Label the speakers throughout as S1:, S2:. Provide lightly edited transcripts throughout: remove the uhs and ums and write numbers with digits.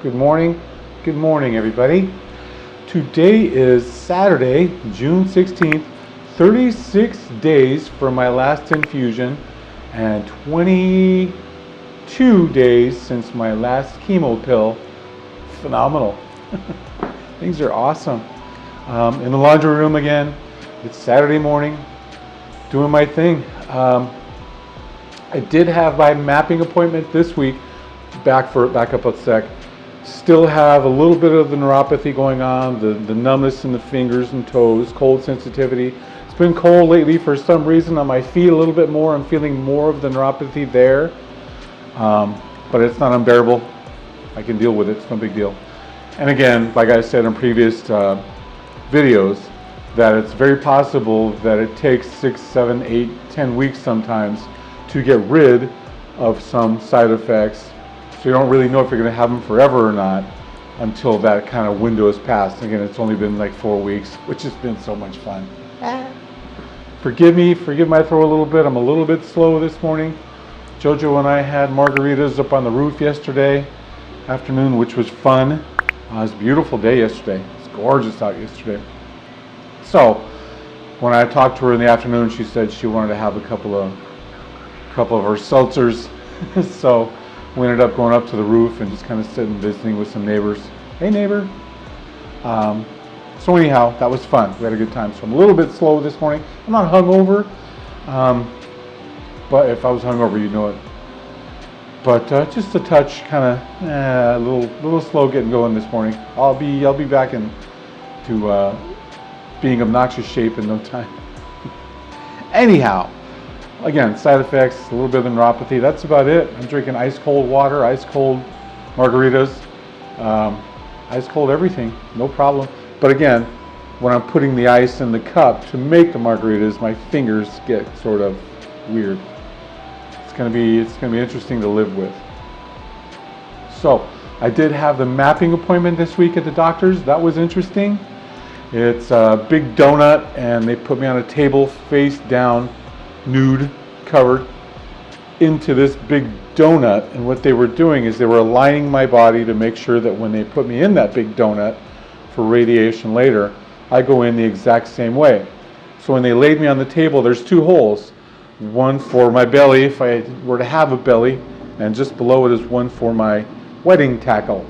S1: Good morning. Good morning, everybody. Today is Saturday, June 16th, 36 days from my last infusion and 22 days since my last chemo pill. Phenomenal. Things are awesome. In the laundry room again. It's Saturday morning, doing my thing. I did have my mapping appointment this week. Back up a sec. Still have a little bit of the neuropathy going on, the numbness in the fingers and toes, cold sensitivity. It's been cold lately for some reason on my feet a little bit more. I'm feeling more of the neuropathy there, but it's not unbearable. I can deal with it. It's no big deal. And again, like I said in previous videos, that it's very possible that it takes 6, 7, 8, 10 weeks sometimes to get rid of some side effects. So you don't really know if you're going to have them forever or not until that kind of window is passed. Again, it's only been like 4 weeks, which has been so much fun. Forgive my throat a little bit. I'm a little bit slow this morning. Jojo and I had margaritas up on the roof yesterday afternoon, which was fun. It was a beautiful day yesterday. It was gorgeous out yesterday. So when I talked to her in the afternoon, she said she wanted to have a couple of her seltzers. So we ended up going up to the roof and just kind of sitting visiting with some neighbors. Hey, neighbor. So anyhow, that was fun. We had a good time. So I'm a little bit slow this morning. I'm not hungover, but if I was hungover, you'd know it. But just a touch, kind of a little slow getting going this morning. I'll be back into being obnoxious shape in no time. Anyhow. Again, side effects, a little bit of the neuropathy. That's about it. I'm drinking ice cold water, ice cold margaritas, ice cold everything, no problem. But again, when I'm putting the ice in the cup to make the margaritas, my fingers get sort of weird. It's gonna be interesting to live with. So I did have the mapping appointment this week at the doctor's. That was interesting. It's a big donut, and they put me on a table face down, nude, covered, into this big donut. And what they were doing is they were aligning my body to make sure that when they put me in that big donut for radiation later, I go in the exact same way. So when they laid me on the table, there's 2 holes. One for my belly, if I were to have a belly, and just below it is one for my wedding tackle.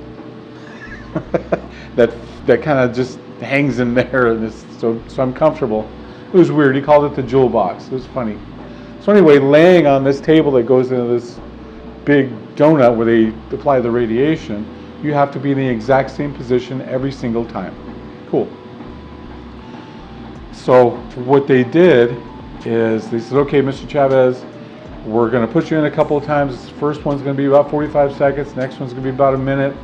S1: that kind of just hangs in there, and so I'm comfortable. It was weird. He called it the jewel box. It was funny. So anyway, laying on this table that goes into this big donut where they apply the radiation, you have to be in the exact same position every single time. Cool. So what they did is they said, okay, Mr. Chavez, we're going to put you in a couple of times. This first one's going to be about 45 seconds. Next one's going to be about a minute.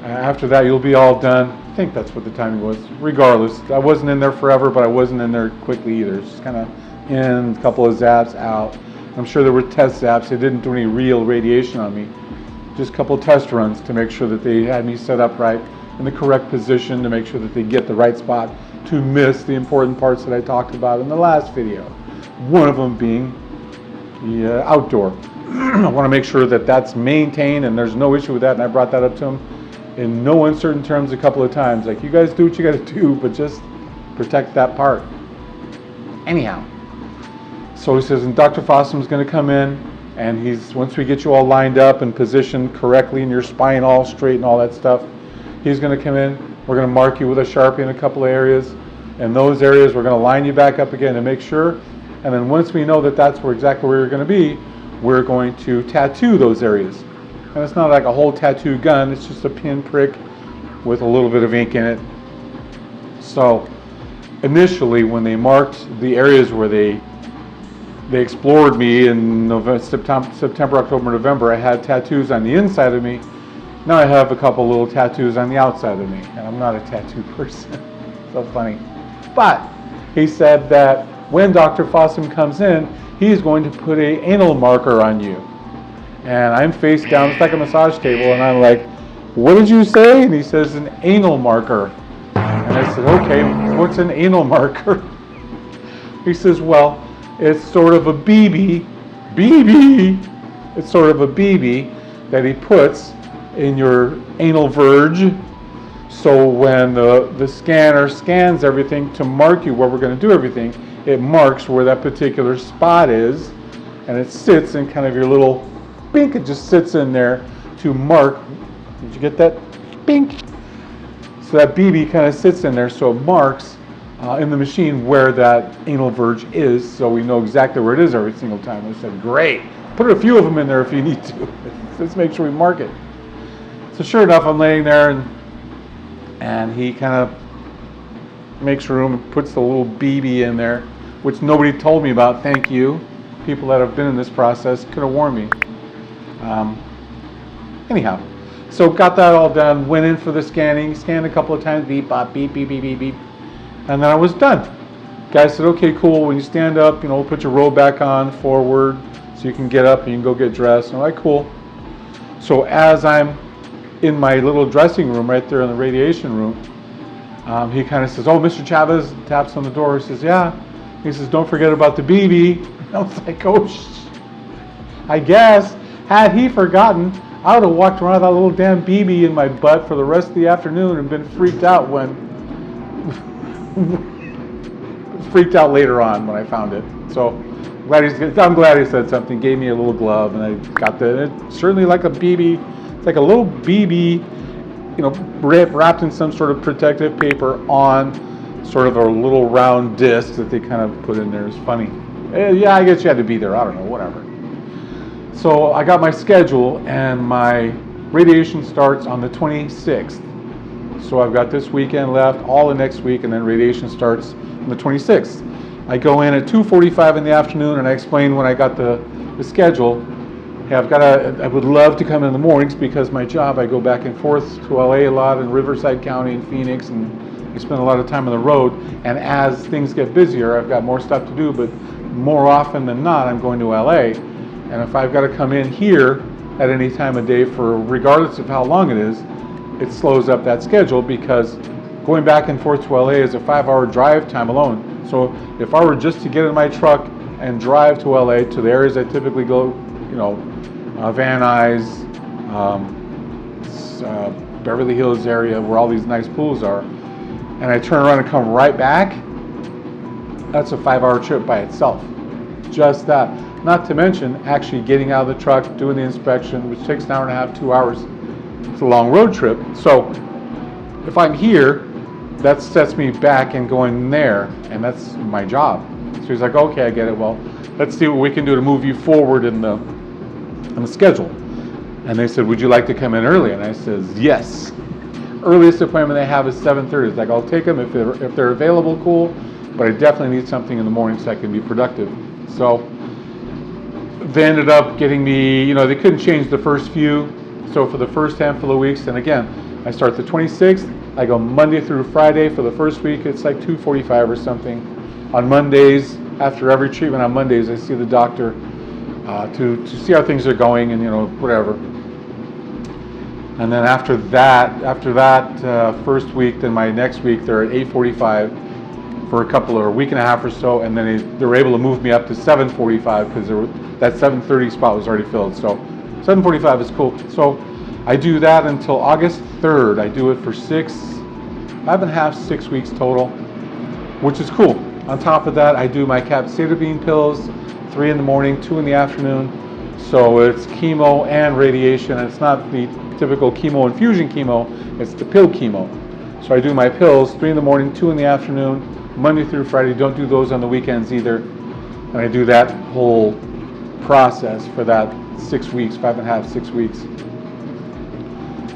S1: After that, you'll be all done. I think that's what the timing was. Regardless, I wasn't in there forever, but I wasn't in there quickly either. Just kind of in, a couple of zaps out. I'm sure there were test zaps. They didn't do any real radiation on me. Just a couple of test runs to make sure that they had me set up right in the correct position, to make sure that they get the right spot to miss the important parts that I talked about in the last video. One of them being the outdoor. I want to make sure that that's maintained and there's no issue with that, and I brought that up to them in no uncertain terms a couple of times. Like, you guys do what you got to do, but just protect that part. Anyhow, so he says, and Dr. Fossum's going to come in, and once we get you all lined up and positioned correctly and your spine all straight and all that stuff, he's going to come in. We're going to mark you with a Sharpie in a couple of areas. And those areas, we're going to line you back up again to make sure. And then once we know that that's exactly where you're going to be, we're going to tattoo those areas. And it's not like a whole tattoo gun. It's just a pin prick with a little bit of ink in it. So initially, when they marked the areas where they explored me in September, October, November, I had tattoos on the inside of me. Now I have a couple little tattoos on the outside of me, and I'm not a tattoo person. So funny. But he said that when Dr. Fossum comes in, he's going to put an anal marker on you. And I'm face down, it's like a massage table, and I'm like, what did you say? And he says, an anal marker. And I said, okay, what's an anal marker? He says, well, it's sort of a BB. It's sort of a BB that he puts in your anal verge. So when the scanner scans everything to mark you where we're going to do everything, it marks where that particular spot is, and it sits in kind of your little bink. It just sits in there to mark. Did you get that? Bink. So that BB kind of sits in there, so it marks in the machine where that anal verge is, so we know exactly where it is every single time. I said, great. Put a few of them in there if you need to. Let's make sure we mark it. So sure enough, I'm laying there, and he kind of makes room and puts the little BB in there, which nobody told me about. Thank you. People that have been in this process could have warned me. Anyhow, so got that all done, went in for the scanning, scanned a couple of times, beep, bop, beep, beep, beep, beep, beep, and then I was done. Guy said, okay, cool, when you stand up, we'll put your robe back on forward so you can get up and you can go get dressed. I'm like, cool. So as I'm in my little dressing room right there in the radiation room, he kind of says, oh, Mr. Chavez, taps on the door. He says, yeah. He says, don't forget about the BB. I was like, oh, I guess. Had he forgotten, I would have walked around with that little damn BB in my butt for the rest of the afternoon and been freaked out later on when I found it. So I'm glad he said something, gave me a little glove, and I got it's certainly like a BB. It's like a little BB, wrapped in some sort of protective paper on sort of a little round disc that they kind of put in there. It's funny. Yeah, I guess you had to be there. I don't know, whatever. So I got my schedule, and my radiation starts on the 26th. So I've got this weekend left, all the next week, and then radiation starts on the 26th. I go in at 2:45 in the afternoon, and I explain when I got the schedule. Hey, I would love to come in the mornings because my job, I go back and forth to LA a lot, in Riverside County and Phoenix, and I spend a lot of time on the road. And as things get busier, I've got more stuff to do, but more often than not, I'm going to LA. And if I've got to come in here at any time of day, for regardless of how long it is, it slows up that schedule, because going back and forth to LA is a 5-hour drive time alone. So if I were just to get in my truck and drive to LA to the areas I typically go, Van Nuys, Beverly Hills area where all these nice pools are, and I turn around and come right back, that's a 5-hour trip by itself. Just that. Not to mention actually getting out of the truck, doing the inspection, which takes an hour and a half, 2 hours. It's a long road trip. So if I'm here, that sets me back and going there, and that's my job. So he's like, okay, I get it. Well, let's see what we can do to move you forward in the schedule. And they said, would you like to come in early? And I says, yes. Earliest appointment they have is 7:30. It's like, I'll take them if they're available, cool, but I definitely need something in the morning so I can be productive. So they ended up getting me, they couldn't change the first few. So for the first handful of weeks, and again, I start the 26th, I go Monday through Friday. For the first week, it's like 2:45 or something. On Mondays, after every treatment on Mondays, I see the doctor to see how things are going, and whatever. And then after that first week, then my next week, they're at 8:45 for a week and a half or so, and then they were able to move me up to 7:45 because that 7:30 spot was already filled. So 7:45 is cool. So I do that until August 3rd. I do it for 6 weeks total, which is cool. On top of that, I do my capecitabine pills, 3 in the morning, 2 in the afternoon. So it's chemo and radiation. It's not the typical chemo infusion chemo, it's the pill chemo. So I do my pills, 3 in the morning, 2 in the afternoon, Monday through Friday. Don't do those on the weekends either. And I do that whole process for that 6 weeks, 5.5, 6 weeks.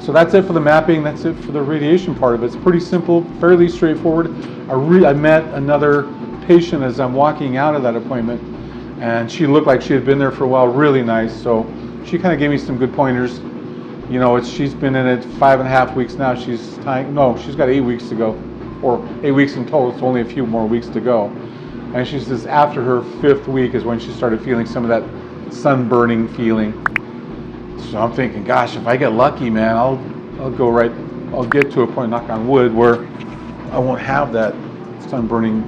S1: So that's it for the mapping. That's it for the radiation part of it. It's pretty simple, fairly straightforward. I met another patient as I'm walking out of that appointment, and she looked like she had been there for a while, really nice. So she kind of gave me some good pointers. She's been in it 5.5 weeks now. She's got 8 weeks to go, or 8 weeks in total. It's only a few more weeks to go. And she says after her 5th week is when she started feeling some of that sunburning feeling. So I'm thinking, gosh, if I get lucky, man, I'll get to a point, knock on wood, where I won't have that sunburning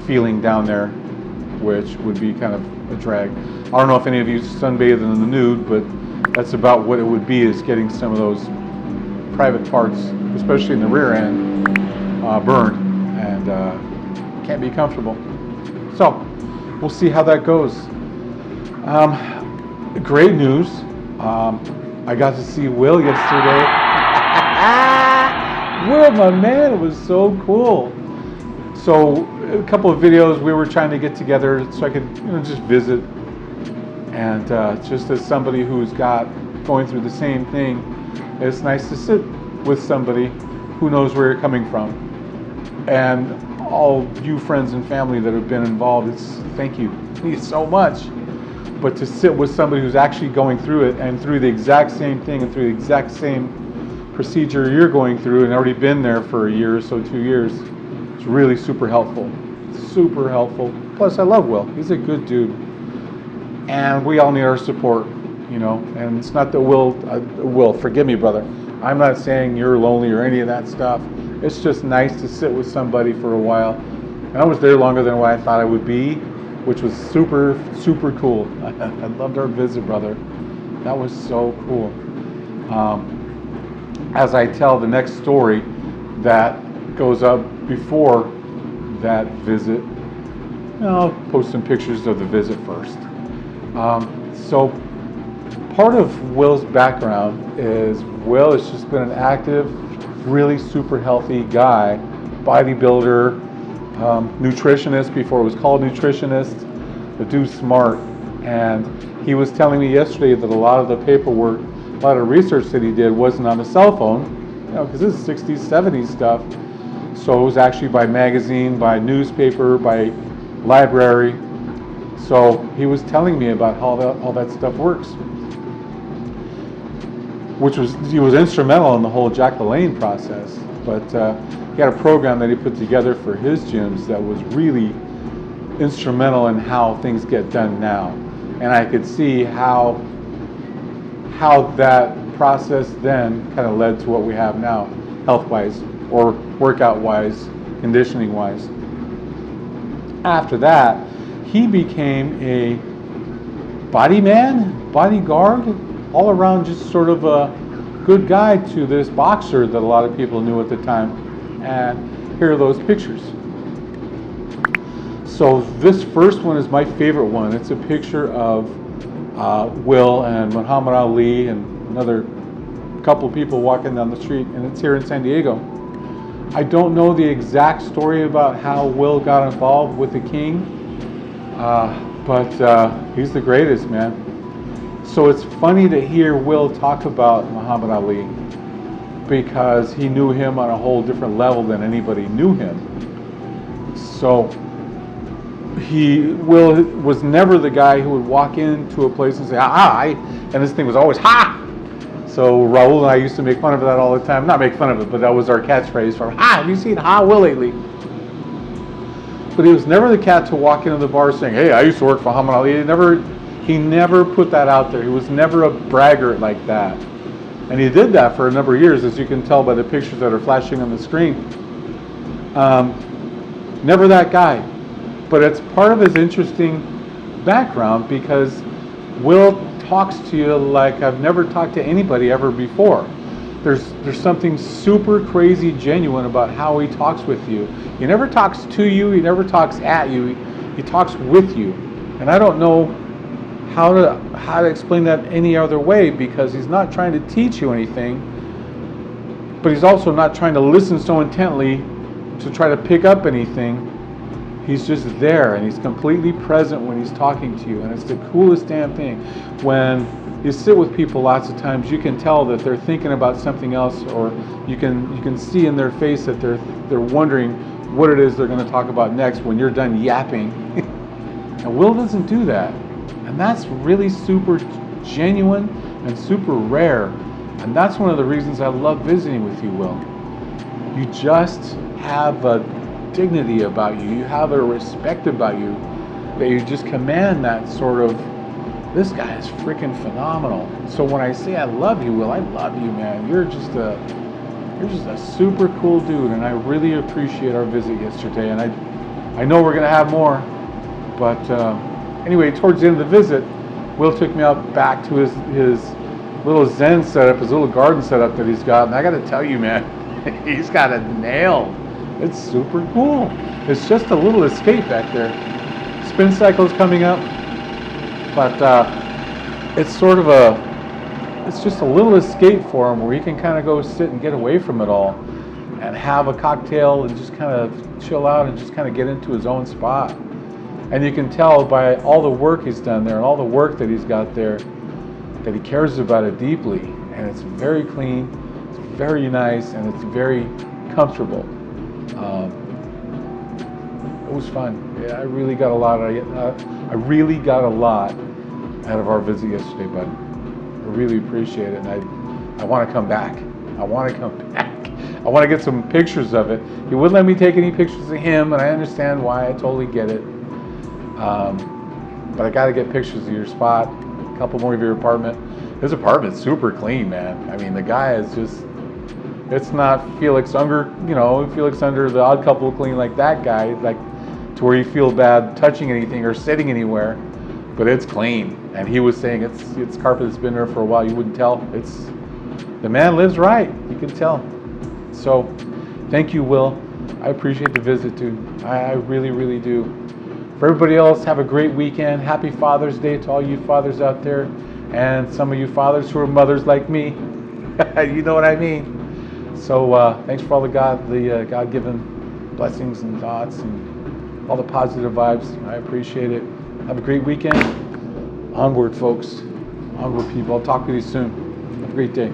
S1: feeling down there. which would be kind of a drag. I don't know if any of you sunbathe in the nude, but that's about what it would be, is getting some of those private parts, especially in the rear end, burned, and can't be comfortable. So we'll see how that goes. Great news. I got to see Will yesterday. Will, my man, it was so cool. So a couple of videos, we were trying to get together so I could, just visit. And just as somebody who's going through the same thing, it's nice to sit with somebody who knows where you're coming from. And all you friends and family that have been involved, thank you so much. But to sit with somebody who's actually going through it and through the exact same thing and through the exact same procedure you're going through and already been there for a year or so, 2 years, it's really super helpful. Super helpful. Plus, I love Will. He's a good dude. And we all need our support, and it's not that Will, forgive me, brother. I'm not saying you're lonely or any of that stuff. It's just nice to sit with somebody for a while. And I was there longer than what I thought I would be, which was super, super cool. I loved our visit, brother. That was so cool. As I tell the next story that goes up before that visit, I'll post some pictures of the visit first. So part of Will's background is Will has just been an active, really super healthy guy, bodybuilder, nutritionist before it was called nutritionist. The dude's smart, and he was telling me yesterday that a lot of the paperwork, a lot of research that he did wasn't on a cell phone, because this is 60s, 70s stuff. So it was actually by magazine, by newspaper, by library. So he was telling me about how all that stuff works, he was instrumental in the whole Jack LaLanne process. But he had a program that he put together for his gyms that was really instrumental in how things get done now. And I could see how that process then kind of led to what we have now, health-wise or workout-wise, conditioning-wise. After that, he became a bodyguard, all around just sort of a good guy to this boxer that a lot of people knew at the time. And here are those pictures. So this first one is my favorite one. It's a picture of Will and Muhammad Ali and another couple of people walking down the street, and it's here in San Diego. I don't know the exact story about how Will got involved with the King, but he's the greatest, man. So it's funny to hear Will talk about Muhammad Ali, because he knew him on a whole different level than anybody knew him. So Will was never the guy who would walk into a place and say, and this thing was always, ha! So Raul and I used to make fun of that all the time. Not make fun of it, but that was our catchphrase for, have you seen Will lately? But he was never the cat to walk into the bar saying, hey, I used to work for Muhammad Ali. He never put that out there. He was never a braggart like that. And he did that for a number of years, as you can tell by the pictures that are flashing on the screen. Never that guy. But it's part of his interesting background, because Will talks to you like I've never talked to anybody ever before. There's something super crazy genuine about how he talks with you. He never talks to you, he never talks at you, he talks with you. And I don't know how to explain that any other way, because he's not trying to teach you anything, but he's also not trying to listen so intently to try to pick up anything. He's just there, and he's completely present when he's talking to you, and it's the coolest damn thing. When you sit with people, lots of times you can tell that they're thinking about something else, or you can see in their face that they're wondering what it is they're going to talk about next when you're done yapping. And Will doesn't do that, and that's really super genuine and super rare. And that's one of the reasons I love visiting with you, Will. You just have a dignity about you. You have a respect about you that you just command that sort of, this guy is freaking phenomenal. So when I say I love you, Will, I love you, man. You're just a super cool dude, and I really appreciate our visit yesterday. And I know we're gonna have more. But anyway, towards the end of the visit, Will took me out back to his little Zen setup, his little garden setup that he's got. And I got to tell you, man, he's got it nailed. It's super cool. It's just a little escape back there. Spin cycle's coming up, but it's sort of it's just a little escape for him where he can kind of go sit and get away from it all and have a cocktail and just kind of chill out and just kind of get into his own spot. And you can tell by all the work he's done there and all the work that he's got there that he cares about it deeply. And it's very clean, it's very nice, and it's very comfortable. It was fun. Yeah, I really got a lot out of our visit yesterday, bud. I really appreciate it, and I want to come back. I want to get some pictures of it. He wouldn't let me take any pictures of him, and I understand why. I totally get it. But I got to get pictures of your spot, a couple more of your apartment. His apartment's super clean, man. I mean, the guy is just, it's not Felix Unger, Felix Unger, the Odd Couple clean like that guy, like to where you feel bad touching anything or sitting anywhere, but it's clean. And he was saying it's carpet that's been there for a while. You wouldn't tell. The man lives right. You can tell. So, thank you, Will. I appreciate the visit, too. I really, really do. For everybody else, have a great weekend. Happy Father's Day to all you fathers out there, and some of you fathers who are mothers like me. You know what I mean. So, thanks for all the God-given blessings and thoughts and all the positive vibes. I appreciate it. Have a great weekend. Onward, folks. Onward, people. I'll talk with you soon. Have a great day.